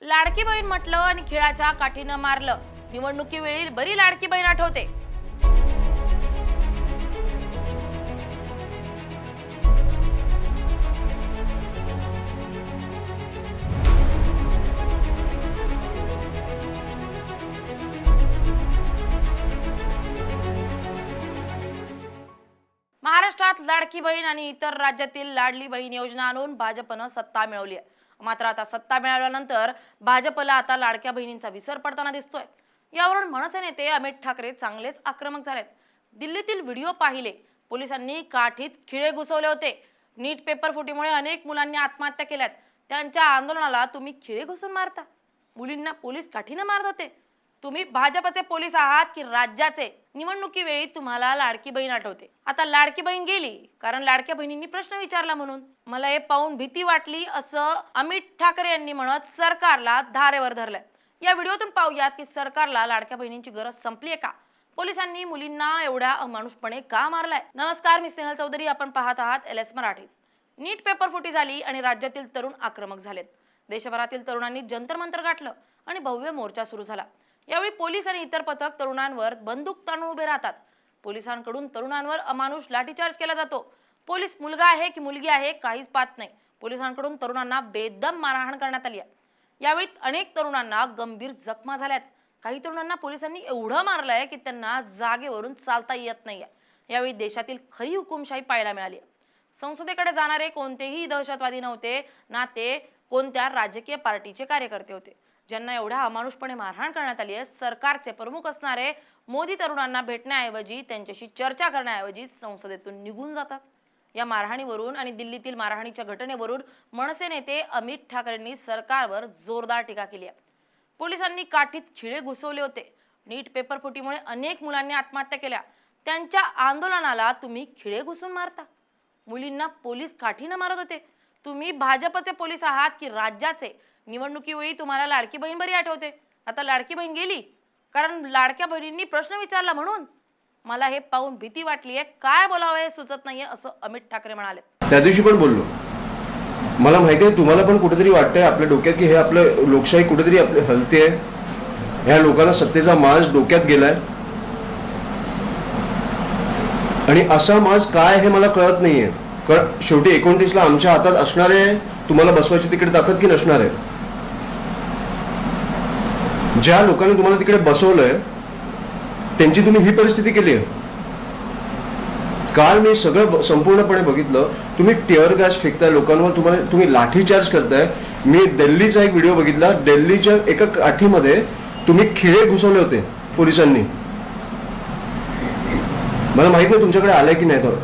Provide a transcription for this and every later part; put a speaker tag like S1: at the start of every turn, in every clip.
S1: लाडकी बहीण म्हटलं आणि खेळाच्या काठीनं मारलं. निवडणुकीवेळी बरी लाडकी बहीण आठवते. महाराष्ट्रात लाडकी बहीण आणि इतर राज्यातील लाडली बहीण योजना आणून भाजपनं सत्ता मिळवली आहे. मात्र आता सत्ता मिळाल्यानंतर भाजपला आता लाडक्या बहिणींचा विसर पडताना दिसतोय. यावरून मनसे नेते अमित ठाकरे चांगलेच आक्रमक झालेत. दिल्लीतील व्हिडिओ पाहिले. पोलिसांनी काठीत खिळे घुसवले होते. नीट पेपर फुटीमुळे अनेक मुलांनी आत्महत्या केल्यात. त्यांच्या आंदोलनाला तुम्ही खिळे घुसून मारता. मुलींना पोलीस काठीनं मारत होते. तुम्ही भाजपचे पोलीस आहात की राज्याचे? निवडणुकीवेळी तुम्हाला लाडकी बहीण आठवते. आता लाडकी बहीण गेली कारण लाडक्या बहिणींनी प्रश्न विचारला म्हणून. मला हे पाहून भीती वाटली असं अमित ठाकरे यांनी म्हणत सरकारला धारेवर धरलंय. या व्हिडिओतून पाहूयात की सरकारला लाडक्या बहिणींची गरज संपलीये का? पोलिसांनी मुलींना एवढ्या अमानुषपणे का मारलाय? नमस्कार, मी स्नेहल चौधरी. आपण पाहत आहात LS मराठी. नीट पेपर फुटी झाली आणि राज्यातील तरुण आक्रमक झालेत. देशभरातील तरुणांनी जंतर मंतर गाठलं आणि भव्य मोर्चा सुरू झाला. यावेळी पोलीस आणि इतर पथक तरुणांवर बंदूक ताणून उभे राहतात. पोलिसांकडून तरुणांवर अमानुष लाठीचार्ज केला जातो. पोलीस मुलगा आहे की मुलगी आहे काहीच पाहत नाही. पोलिसांकडून तरुणांना बेदम मारहाण करण्यात आली आहे. यावेळी अनेक तरुणांना गंभीर जखमा झाल्यात. काही तरुणांना पोलिसांनी एवढं मारलंय की त्यांना जागेवरून चालता येत नाहीये. यावेळी देशातील खरी हुकुमशाही पाहायला मिळाली. संसदेकडे जाणारे कोणतेही दहशतवादी नव्हते ना ते कोणत्या राजकीय पार्टीचे कार्यकर्ते होते ज्यांना एवढ्या अमानुषपणे मारहाण करण्यात आली आहे. सरकारचे प्रमुख असणारे मोदी तरुणांना भेटण्याऐवजी त्यांच्याशी चर्चा करण्याऐवजी संसदेतून निघून जातात. या मारहाणीवरून आणि दिल्लीतील मारहाणीच्या घटनेवरून मनसे नेते अमित ठाकरेंनी सरकारवर जोरदार टीका केली आहे. पोलिसांनी काठीत खिळे घुसवले होते. नीट पेपर फुटीमुळे अनेक मुलांनी आत्महत्या केल्या. त्यांच्या आंदोलनाला तुम्ही खिळे घुसून मारता. मुलींना पोलीस काठीनं मारत होते. तुम्ही भाजपचे पोलीस आहात की राज्याचे? निवडणुकीवेळी तुम्हाला लाडकी बहीण बरी आठवते. आता लाडकी बहीण गेली कारण लाडक्या बहिणींनी प्रश्न विचारला म्हणून. मला हे पाहून भीती वाटलीये. काय बोलावं हे सुचत नाहीये असं अमित ठाकरे म्हणाले.
S2: त्या दिवशी पण बोललो. मला माहिती आहे तुम्हाला पण कुठेतरी वाटतंय आपल्या डोक्यात की हे आपलं लोकशाही कुठेतरी आपली हलते. ह्या लोकांना सत्तेचा माज डोक्यात गेलाय आणि असा माज काय हे मला कळत नाहीये. शेवटी 29ला आमच्या हातात असणार आहे तुम्हाला बसवायची तिकडे ताकद की नसणार आहे. ज्या लोकांनी तुम्हाला तिकडे बसवलंय त्यांची तुम्ही ही परिस्थिती केली आहे. काल मी सगळं संपूर्णपणे बघितलं. तुम्ही टिअर गॅस फेकताय लोकांवर, तुम्ही लाठीचार्ज करताय. मी दिल्लीचा एक व्हिडिओ बघितला. दिल्लीच्या एका काठीमध्ये तुम्ही खिळे घुसवले होते पोलिसांनी. मला माहित नाही तुमच्याकडे आलाय की नाही. तर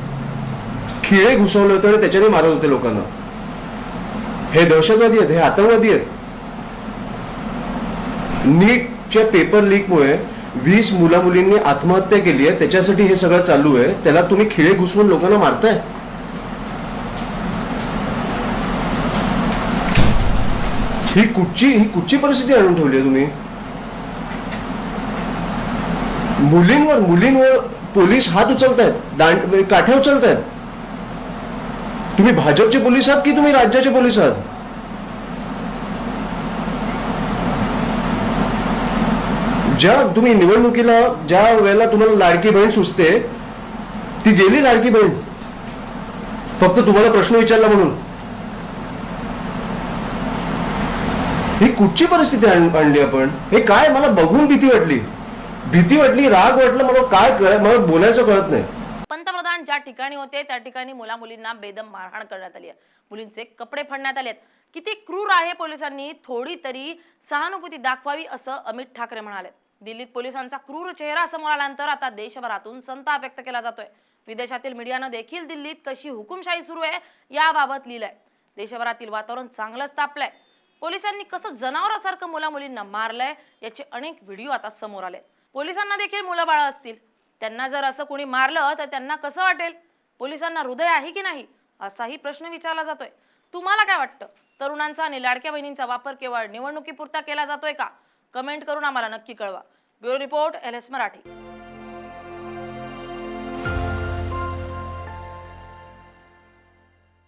S2: खिळे घुसवले होते आणि त्याच्याने मारत होते लोकांना. हे दहशतवादी आहेत, हे आतंकवादी आहेत. नीटच्या पेपर लीकमुळे 20 मुलामुलींनी आत्महत्या केली आहे. त्याच्यासाठी हे सगळं चालू आहे. त्याला तुम्ही खिळे घुसवून लोकांना मारताय. ही कुठची परिस्थिती आणून ठेवली आहे तुम्ही? मुलींवर पोलीस हात उचलतायत, काठ्या उचलतायत. तुम्ही भाजपचे पोलीस आहात की तुम्ही राज्याचे पोलीस आहात? ज्या तुम्ही निवडणुकीला ज्या वेळेला तुम्हाला लाडकी बहीण सुचते ती गेली लाडकी बहीण फक्त तुम्हाला प्रश्न विचारला म्हणून. ही कुठची परिस्थिती आणली आपण? हे काय? मला बघून भीती वाटली, राग वाटलं. मला बोलायचं कळत नाही.
S1: पंतप्रधान ज्या ठिकाणी होते त्या ठिकाणी मुलींना बेदम मारहाण करण्यात आली आहे. मुलींचे कपडे फाडण्यात आलेत. किती क्रूर आहे. पोलिसांनी थोडी तरी सहानुभूती दाखवावी असं अमित ठाकरे म्हणाले. दिल्लीत पोलिसांचा क्रूर चेहरा समोर आल्यानंतर आता देशभरातून संताप व्यक्त केला जातोय. विदेशातील मीडियानं देखील दिल्लीत कशी हुकुमशाही सुरू आहे याबाबत लिहिलंय. देशभरातील वातावरण चांगलंच तापलंय. पोलिसांनी कसं जनावरासारखं मुलींना मारलंय याचे अनेक व्हिडिओ आता समोर आले. पोलिसांना देखील मुलं बाळ असतील. त्यांना जर असं कोणी मारलं तर त्यांना कसं वाटेल? पोलिसांना हृदय आहे की नाही असाही प्रश्न विचारला जातोय. तुम्हाला काय वाटतं? तरुणांचा आणि लाडक्या बहिणींचा वापर केवळ निवडणुकीपुरता केला जातोय का? कमेंट करून आम्हाला नक्की कळवा. Bureau report LS Marathi.